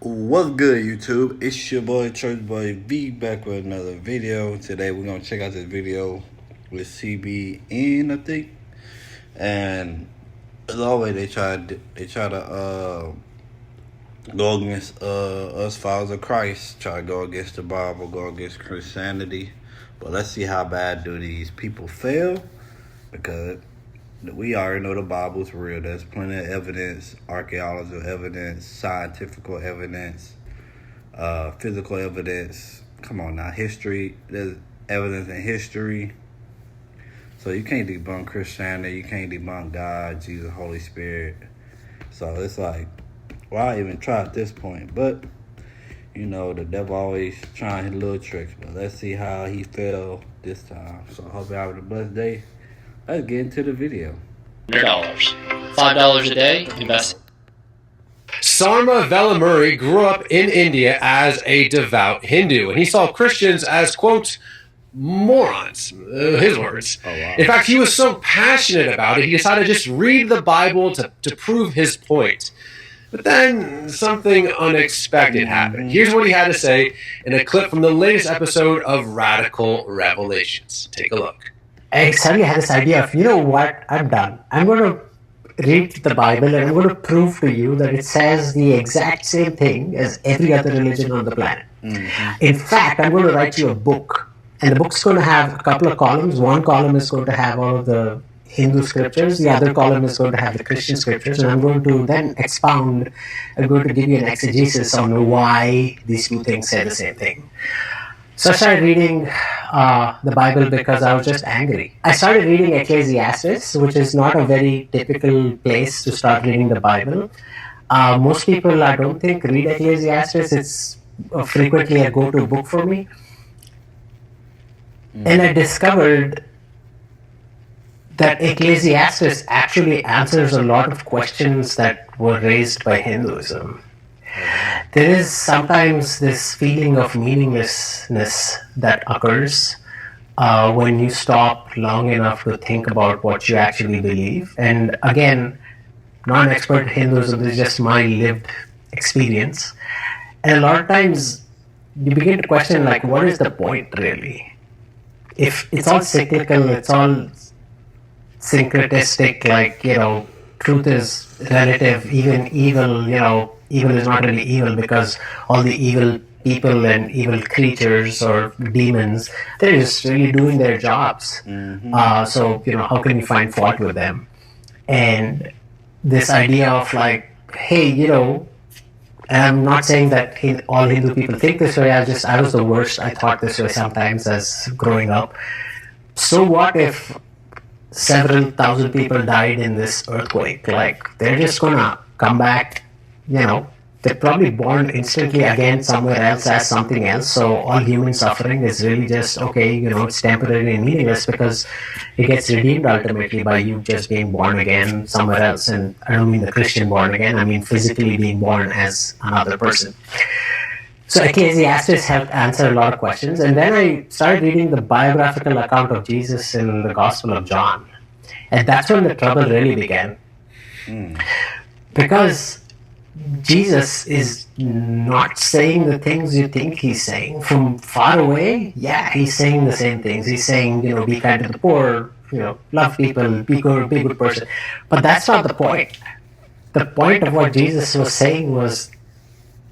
What's good, YouTube? It's your boy Church Boy V back with another video. Today we're gonna check out this video with CBN, I think. And as always, they try to go against us followers of Christ, try to go against the Bible, go against Christianity. But let's see how bad do these people fail, because we already know the Bible's real. There's plenty of evidence, archaeological evidence, scientific evidence, physical evidence. Come on now, history. There's evidence in history. So you can't debunk Christianity. You can't debunk God, Jesus, Holy Spirit. So it's like, why even try at this point? But the devil always trying his little tricks. But let's see how he fell this time. So I hope you have a blessed day. Let's get into the video. $100. $5 a day, invest. Sarma Velamuri grew up in India as a devout Hindu, and he saw Christians as, quote, morons, his words. Oh, wow. In fact, he was so passionate about it, he decided to just read the Bible to prove his point. But then something unexpected happened. Here's what he had to say in a clip from the latest episode of Radical Revelations. Take a look. I suddenly had this idea of, what I've done? I'm going to read the Bible and I'm going to prove to you that it says the exact same thing as every other religion on the planet. Mm-hmm. In fact, I'm going to write you a book. And the book's going to have a couple of columns. One column is going to have all of the Hindu scriptures. The other column is going to have the Christian scriptures. And I'm going to then expound, I'm going to give you an exegesis on why these two things say the same thing. So I started reading the Bible because I was just angry. I started reading Ecclesiastes, which is not a very typical place to start reading the Bible. Most people, I don't think, read Ecclesiastes. It's frequently a go-to book for me. And I discovered that Ecclesiastes actually answers a lot of questions that were raised by Hinduism. There is sometimes this feeling of meaninglessness that occurs when you stop long enough to think about what you actually believe. And again, not an expert in Hinduism, this is just my lived experience. And a lot of times you begin to question, like, what is the point really? If it's all cyclical, it's all syncretistic, like, truth is relative, even evil, evil is not really evil because all the evil people and evil creatures or demons, they're just really doing their jobs. Mm-hmm. So, how can you find fault with them? And this idea of like, hey, and I'm not saying that all Hindu people think this way, I was the worst. I thought this way sometimes as growing up. So what if several thousand people died in this earthquake? Like, they're just gonna come back, they're probably born instantly again somewhere else as something else. So all human suffering is really just, okay, it's temporary and meaningless because it gets redeemed ultimately by you just being born again somewhere else. And I don't mean the Christian born again, I mean physically being born as another person. So Ecclesiastes helped answer a lot of questions. And then I started reading the biographical account of Jesus in the Gospel of John. And that's when the trouble really began. Because Jesus is not saying the things you think he's saying. From far away, yeah, he's saying the same things. He's saying, be kind to the poor, love people, be a good person. But that's not the point. The point of what Jesus was saying was,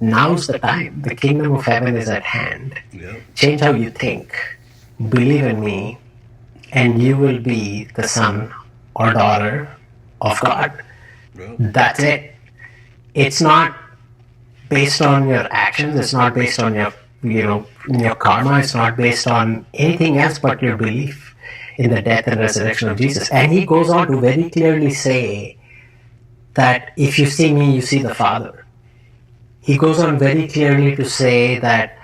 now's the time. The kingdom of heaven is at hand. Yep. Change how you think. Believe in me, and you will be the son or daughter of God. Yep. That's it. It's not based on your actions. It's not based on your karma. It's not based on anything else but your belief in the death and resurrection of Jesus. And he goes on to very clearly say that if you see me, you see the Father. He goes on very clearly to say that,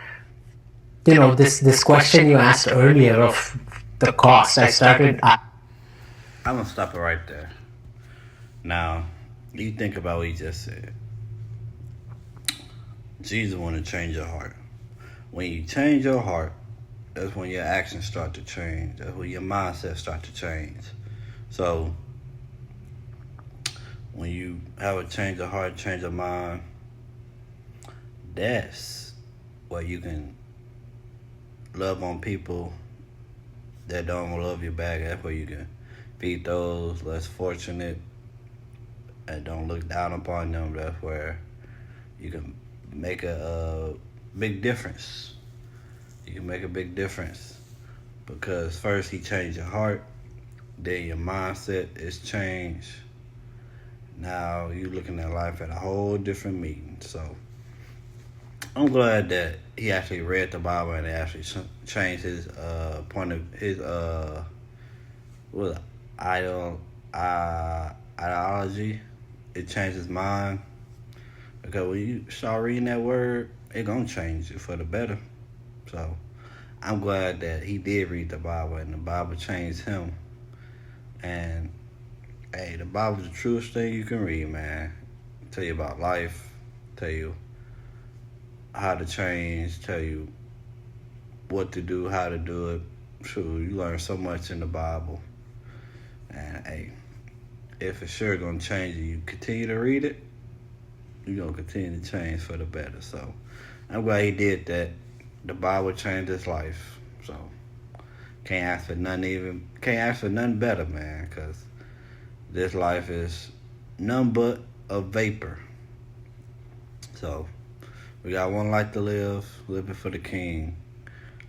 this question you asked earlier of the cost, I'm going to stop it right there. Now, you think about what he just said. Jesus want to change your heart. When you change your heart, that's when your actions start to change. That's when your mindset start to change. So, when you have a change of heart, change of mind, that's where you can love on people that don't love you back. That's where you can feed those less fortunate and don't look down upon them. That's where you can make a big difference. You can make a big difference because first he changed your heart, then your mindset is changed. Now you looking at life at a whole different meaning. So I'm glad that he actually read the Bible and it actually changed his point of his what ideology. It changed his mind because when you start reading that word, it gonna change you for the better. So I'm glad that he did read the Bible and the Bible changed him. And hey, the Bible's the truest thing you can read, man. Tell you about life, tell you how to change, tell you what to do, how to do it. Sure, you learn so much in the Bible. And hey, if it's sure gonna change you continue to read it, you're gonna continue to change for the better. So I'm glad he did that. The Bible changed his life. So can't ask for nothing better, man, because this life is none but a vapor. So we got one life to live, living for the King,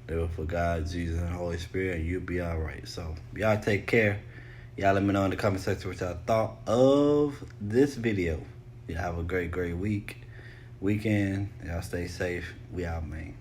living for God, Jesus, and Holy Spirit, and you'll be all right. So y'all take care. Y'all let me know in the comment section what y'all thought of this video. Y'all have a great weekend. Y'all stay safe. We out, man.